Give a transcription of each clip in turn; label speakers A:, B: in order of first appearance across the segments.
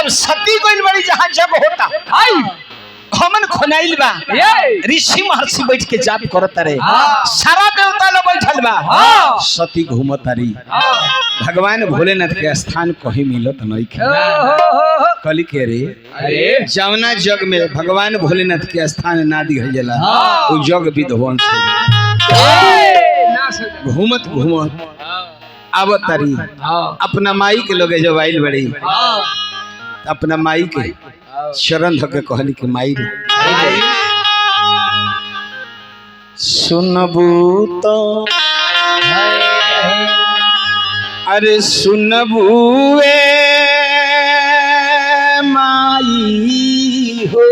A: अब सती कोई बड़ी जहाँ जग होता हमन खोनाइल बा ऋषि महर्षि बैठ के जाप करत रे सारा देवता लोग बैठल बा सती घूमत रही भगवान भोलेनाथ के स्थान कहीं मिलत नहीं कली के रे जवना जग में भगवान भोलेनाथ के स्थान ना दिहल जाला वो जग विध्वंस घूमत घूमत आवत तारी अपना माई के लोग जब आइल बड़ी अपना माई के शरण धके कहली कि माई रे सुनबू तो अरे सुनबू माई हो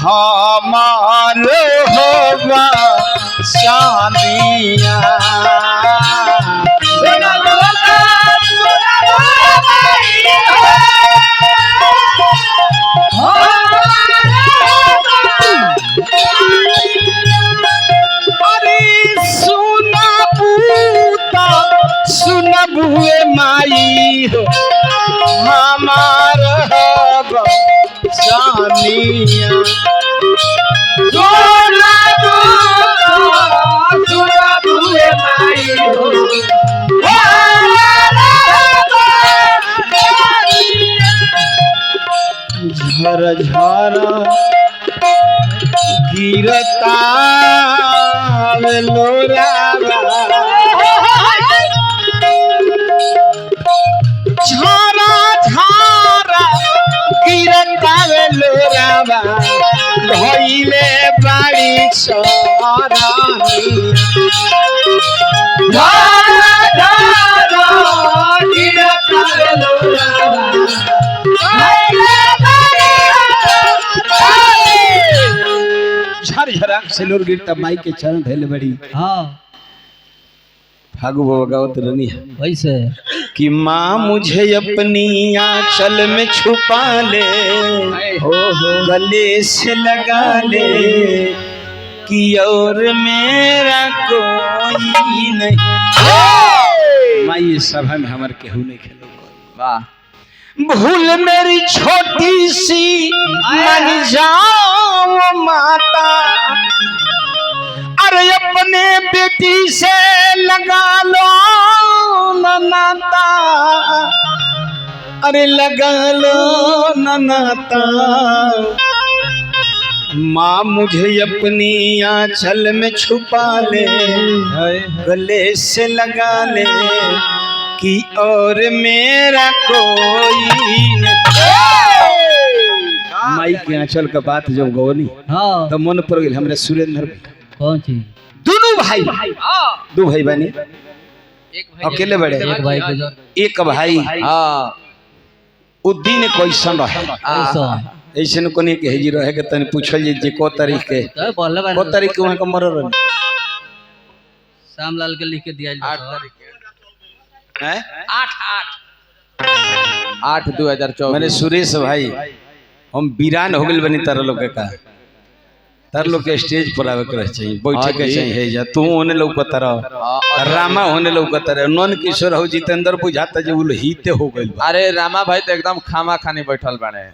A: हमारो होगा सामिया सुनबुए माई हो हमार सामिया सुनबुए माई हो झर झर गिरता लोरा झारा झारा गिरता लोरावा भइले बाड़ी सरानी झारा झारा गिरता लोरावा झरझरा से लोर गिरता माई के चरण धैले बड़ी फागु भगवत रनी है वैसे कि माँ मुझे अपनी आंचल में छुपा ले हो गले से लगा ले कि और मेरा कोई नहीं माई सभा में हमारे केहू नहीं खेलो वाह भूल मेरी छोटी सी मन जाओ माता अरे अपने बेटी से लगा लो नाता अरे लगा लो नाता माँ मुझे अपनी आंचल में छुपा ले गले से लगा ले कि और मेरा कोई माई के आंचल का बात जब गौनी तो मन पर गई हमरे सुरेंद्र कौन चीज दोनों भाई दो भाई बनी अकेले बड़े एक भाई उ दिन कैसन रहे ऐसे न कोनी के हेजी रहे के तने पूछल जे को तारीख के वहां का मर रहे
B: श्यामलाल के लिख के दिया 8 तारीख
A: है
B: 8/8/2024
A: मैंने सुरेश भाई हम वीरान हो गए बनी तारा लोग का तार लोग के स्टेज पर आवे के चाहिए बैठे के चाहिए है जा तू होने लौकत रह रामा होने लौकत रह नन किशोर हो जितेंद्र बुझाता जे उल हिते हो गइल
B: अरे रामा भाई तो एकदम खामा खानी बैठल बाने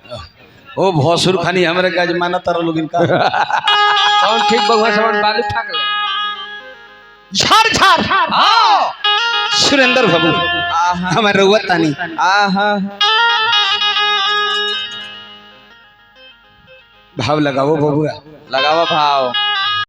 A: ओ भोसुर खानी हमरे गाज माना तारा लोग इनका
B: कौन ठीक बगवा सब बालू ठाक ले
A: झार झार सुरेंद्र बाबू हमारे रउआ तानी भाव लगाओ बबुआ
B: लगाओ भाव